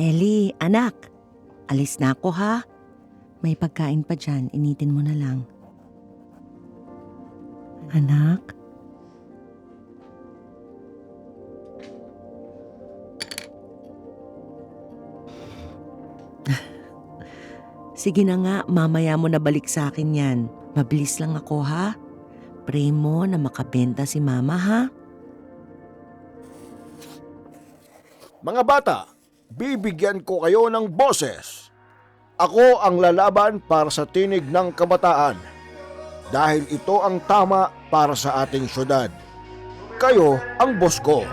Ellie, anak. Alis na ako ha. May pagkain pa dyan, initin mo na lang. Anak? Sige na nga, mamaya mo na balik sa akin yan. Mabilis lang ako ha. Pray mo na makabenta si mama ha. Mga bata, bibigyan ko kayo ng boses. Ako ang lalaban para sa tinig ng kabataan. Dahil ito ang tama para sa ating syudad. Kayo ang boss ko.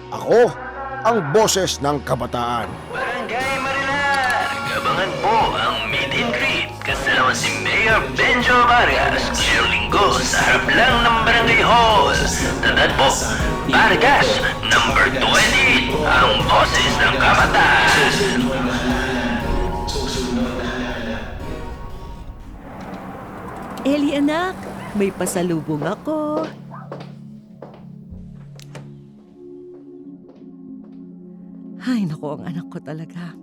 Ako ang boses ng kabataan. Barangay Marilar, gabangan po ang meet and greet kasama si Mayor Benjo Vargas ngayong linggo sa harap lang ng Barangay Hall. Tandaan po, Vargas, number 20, ang boses ng kabataan. Ellie anak, may pasalubong ako. Ay, naku, ang anak ko talaga.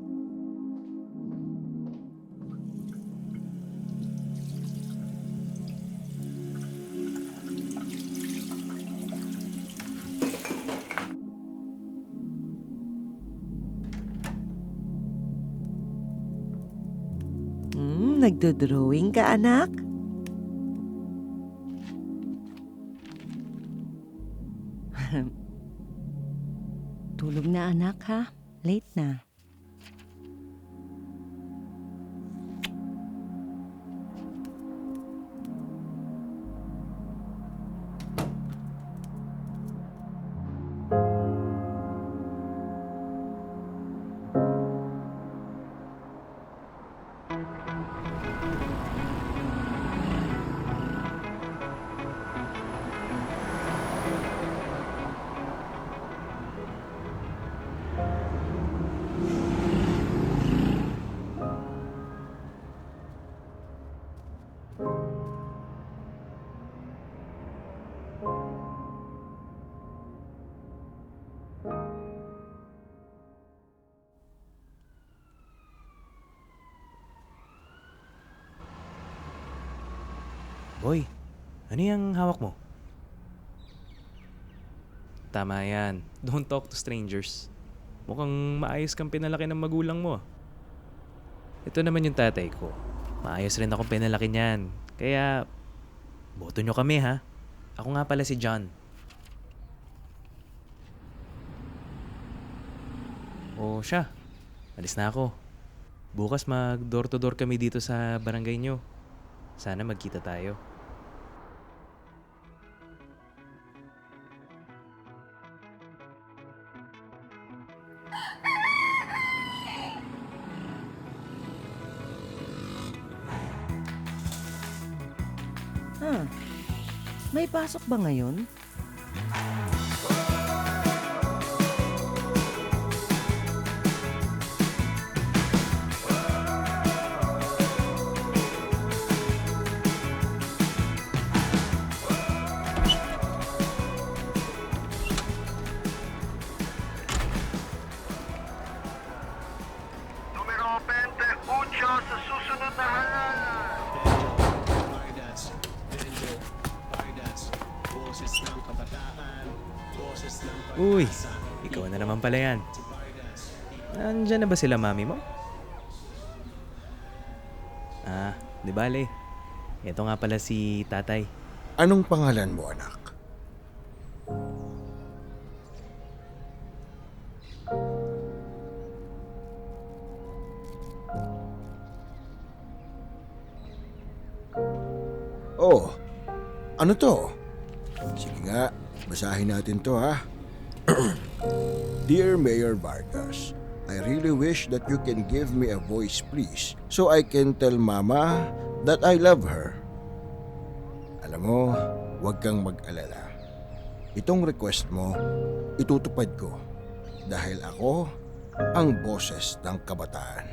Nagdodrawing ka, anak? Tulog na, anak, ha? Late na. Boy, ano yung hawak mo? Tama yan. Don't talk to strangers. Mukhang maayos kang pinalaki ng magulang mo. Ito naman yung tatay ko. Maayos rin akong pinalaki niyan. Kaya, boto nyo kami ha. Ako nga pala si John. O siya, alis na ako. Bukas mag door to door kami dito sa barangay nyo. Sana magkita tayo. May pasok ba ngayon? Numero 28 sa susunod na halalan. Uy, ikaw na naman pala yan. Nandyan na ba sila mami mo? Di bale. Ito nga pala si tatay. Anong pangalan mo, anak? Oh, ano to? Sige nga, basahin natin to ha. Dear Mayor Vargas, I really wish that you can give me a voice please so I can tell Mama that I love her. Alam mo, huwag kang mag-alala. Itong request mo, itutupad ko dahil ako ang boses ng kabataan.